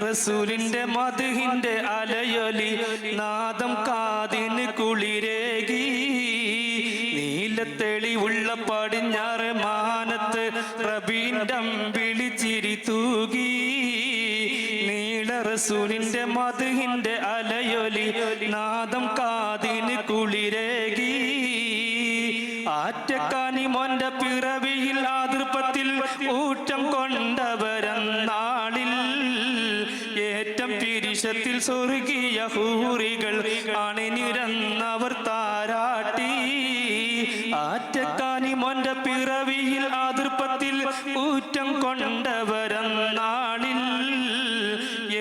റസൂലിന്റെ മദ്ഹിന്റെ അലയൊലി നാദം കാതിന് കുളിരേകി നീലത്തെളിവുള്ള പടിഞ്ഞാറ് മാനത്ത് റബീന്റെ അമ്പിളി ചിരി തൂകി റസൂലിന്റെ മദ്ഹിന്റെ അലയൊലി നാദം കാതിന് കുളിരേകി ആറ്റക്കാനി മോന്റെ പിറവിയിൽ ആതൃപ്പത്തിൽ ഊറ്റം കൊണ്ടവരെന്നാളിൽ ഏറ്റം പിരിശത്തിൽ സ്വർഗീയ ഹൂറികൾ അണിനിരന്നവർ താരാട്ടി ആറ്റക്കാനി മോന്റെ പിറവിയിൽ ആതൃപ്പത്തിൽ ഊറ്റം കൊണ്ടവരെന്നാളിൽ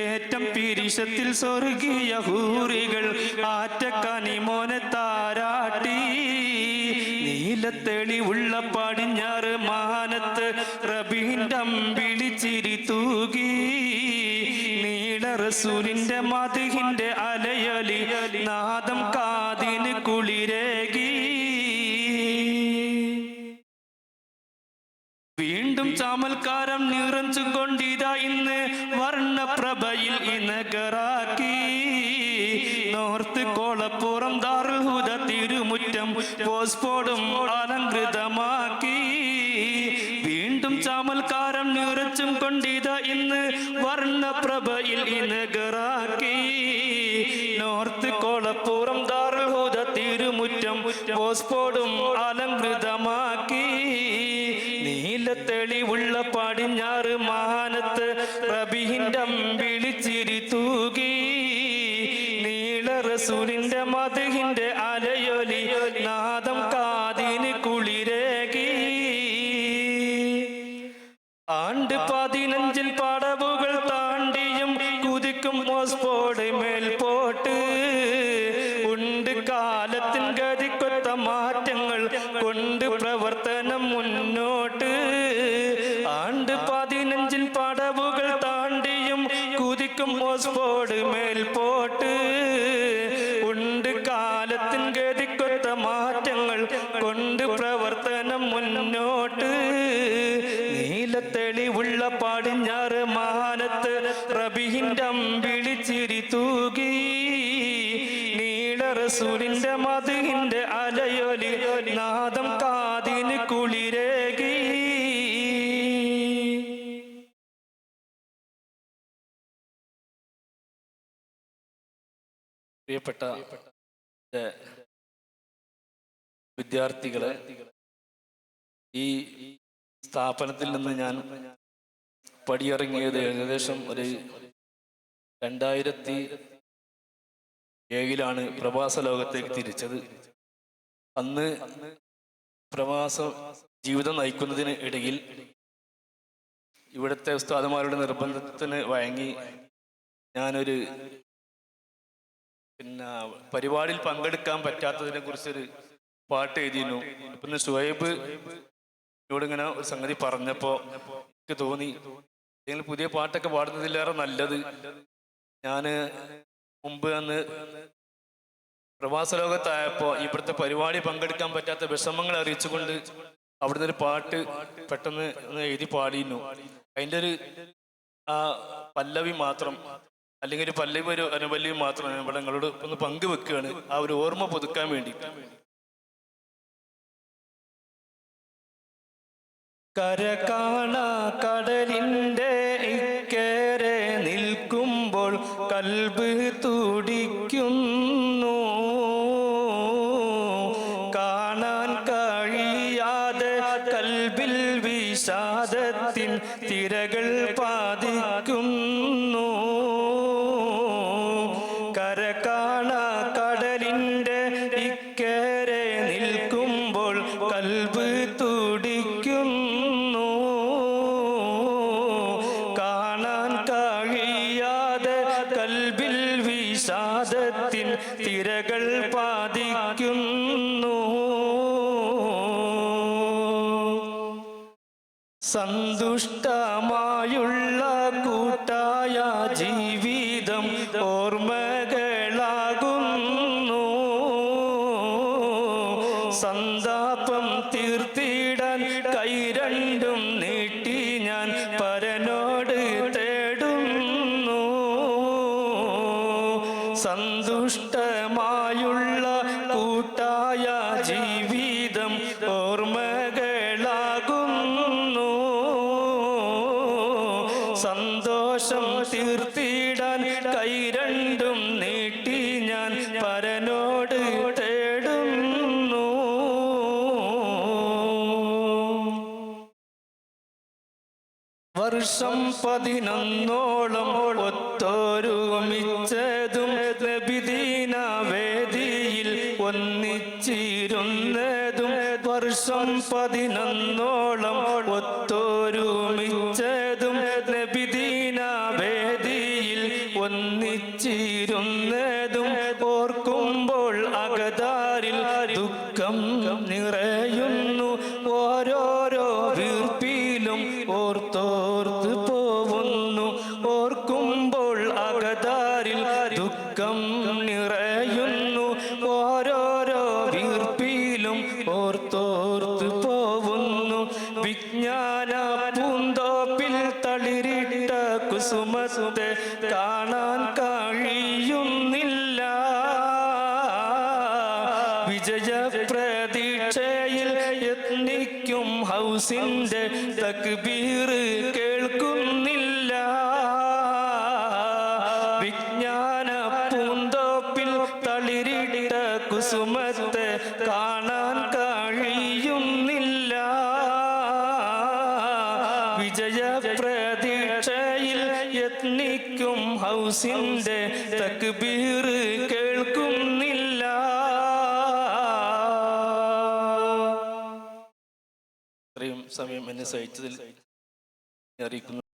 ഏറ്റം പിരിശത്തിൽ സ്വർഗീയ ഹൂറികൾ ആറ്റക്കാനി മോനെ താരാട്ടി നീലത്തെളിവുള്ള പടിഞ്ഞാറ് മാനത്ത് റബീന്റെ അമ്പിളി ചിരി തൂകി റസൂലിന്റെ മദ്ഹിന്റെ അലയൊലി നാദം കാതിന് കുളിരേകി വീണ്ടും ചാമൽക്കാരം നിറഞ്ചും കൊണ്ടിതാ ഇന്ന് വർണ്ണപ്രഭയിൽ ഇനകറാക്കി നോർത്ത് കോളപ്പുറം ദാറുൽ ഹുദ തിരുമുറ്റം പോസ്പോടും അലങ്കൃതമാക്കി വീണ്ടും ചാമൽക്കാരം നിറച്ചും കൊണ്ടിതാ ഇന്ന് വർണ്ണപ്രഭയിൽ ഇനകറാക്കി നോർത്ത് കോളപ്പുറം ദാറുൽ ഹുദ തിരുമുറ്റം പോസ്പോടും അലങ്കൃതമാക്കി നീലത്തെളിവുള്ള പടിഞ്ഞാറ് മാനത്ത് റബീന്റെ അമ്പിളി ചിരി തൂകി റസൂലിന്റെ മദ്ഹിന്റെ അലയൊലി നാദം കാതിന് കുളിരേകി ആണ്ട് 15 പടവുകൾ താണ്ടിയും കുതിക്കും മോസ്പോട് മേൽപോട്ട് ഉണ്ട് കാലത്തിൻ ഗതിക്കൊത്ത മാറ്റങ്ങൾ കൊണ്ട് പ്രവർത്തനം മുന്നോട്ട് ആണ്ട് 15 പടവുകൾ താണ്ടിയും കുതിക്കും മോസ്പോട് മേൽപോട്ട് ഉണ്ട് കാലത്തിൻ ഗതിക്കൊത്ത മാറ്റങ്ങൾ കൊണ്ട് പ്രവർത്തനം മുന്നോട്ട് നീലത്തെളിവുള്ള പടിഞ്ഞാറ് മാനത്ത് റബീന്റെ അമ്പിളി ചിരി തൂകി റസൂലിന്റെ മദ്ഹിന്റെ അലയൊലി നാദം കാതിന് കുളിരേകി പ്രിയപ്പെട്ട വിദ്യാർത്ഥികളെ, ഈ സ്ഥാപനത്തിൽ നിന്ന് ഞാൻ പടിയിറങ്ങിയത് ഏകദേശം ഒരു 2007 പ്രവാസ ലോകത്തേക്ക് തിരിച്ചത്. അന്ന് പ്രവാസ ജീവിതം നയിക്കുന്നതിന് ഇടയിൽ ഇവിടുത്തെ ഉസ്താദുമാരുടെ നിർബന്ധത്തിന് വഴങ്ങി ഞാനൊരു പരിപാടിയിൽ പങ്കെടുക്കാൻ പറ്റാത്തതിനെ കുറിച്ചൊരു പാട്ട് എഴുതിയിരുന്നു. ഇപ്പം ഷുഹൈബ് എന്നോട് ഇങ്ങനെ ഒരു സംഗതി പറഞ്ഞപ്പോൾ എനിക്ക് തോന്നി നിങ്ങൾ പുതിയ പാട്ടൊക്കെ പാടുന്നതിലേറെ നല്ലത് ഞാൻ മുമ്പ് അന്ന് പ്രവാസ ലോകത്തായപ്പോൾ ഇവിടുത്തെ പരിപാടി പങ്കെടുക്കാൻ പറ്റാത്ത വിഷമങ്ങൾ അറിയിച്ചുകൊണ്ട് അവിടുന്ന് ഒരു പാട്ട് പെട്ടെന്ന് എഴുതി പാടിയിരുന്നു. അതിൻ്റെ ഒരു പല്ലവി മാത്രം, അല്ലെങ്കിൽ ഒരു പല്ലവി ഒരു അനുപല്ലവി മാത്രം ഇവിടെ നിങ്ങളോട് ഒന്ന് പങ്കുവെക്കുകയാണ്, ആ ഒരു ഓർമ്മ പുതുക്കാൻ വേണ്ടി. കര കാണാ കടലിൻ്റെ ഇക്കരെ നിൽക്കുമ്പോൾ കൽബ് തുടിക്കുന്നു, കാണാൻ കഴിയാതെ കൽബിൽ വിഷാദത്തിൻ തിരകൾ പാതിക്കുന്നു. കര കാണാ കടലിൻ്റെ ഇക്കരെ നിൽക്കുമ്പോൾ കൽബ് തുടിക്കുന്നു, കാണാൻ കഴിയാതെ കൽബിൽ വിഷാദത്തിൻ തിരകൾ പാതിക്കുന്നു. സന്തുഷ്ടമായുള്ള കൂട്ടായ ജീവിതം ഓർമ്മകളാകുന്നു, സന്താപം തീർത്തിടാൻ കൈ രണ്ടും നീട്ടി ഞാൻ പരനോട് തേടുന്നു. സന്തുഷ്ടമായുള്ള കൂട്ടായ ജീവിതം ഓർമ്മകളാകുന്നു. സന്തോഷം തീർത്തിടാൻ കൈ രണ്ടും നീട്ടി ഞാൻ പരനോട് തേടുന്നു. വർഷം 11 ഒത്തൊരുമിച്ചതും നബിദിന വേദിയിൽ ഒന്നിച്ചിരുന്നതും. വർഷം 11 ഒത്തൊരുമിച്ചതും നബിദിന വേദിയിൽ ഒന്നിച്ചിരുന്നതും. ഓർക്കുമ്പോൾ അകതാരിൽ ദുഃഖം നിറയുന്നു. ഓരോരോ വീർപ്പിലും ഓർത്തോർത്ത് പോവുന്നു. ഓർക്കുമ്പോൾ അകതാരിൽ ദുഃഖം നിറയുന്നു. ഓരോരോ വീർപ്പിലും ഓർത്തോർത്ത് പോവുന്നു. വിജ്ഞാന പൂന്തോപ്പിൽ തളിരിട്ട കുസുമത്തെ കാണാൻ കഴിയുന്നില്ല. വിജയ പ്രതീക്ഷയിൽ യത്നിക്കും ഹൗസിന്റെ തക്ബീർ കേൾക്കുന്നില്ല. വിജ്ഞാന പൂന്തോപ്പിൽ തളിരിട്ട കുസുമത്തെ കാണാൻ കഴിയുന്നില്ല. വിജയ പ്രതീക്ഷയിൽ യത്നിക്കും ഹൗസിന്റെ തക്ബീർ കേൾക്കുന്നില്ല. ഇത്രയും സമയം എന്നെ സഹിച്ചതിൽ അറിയിക്കുന്നു.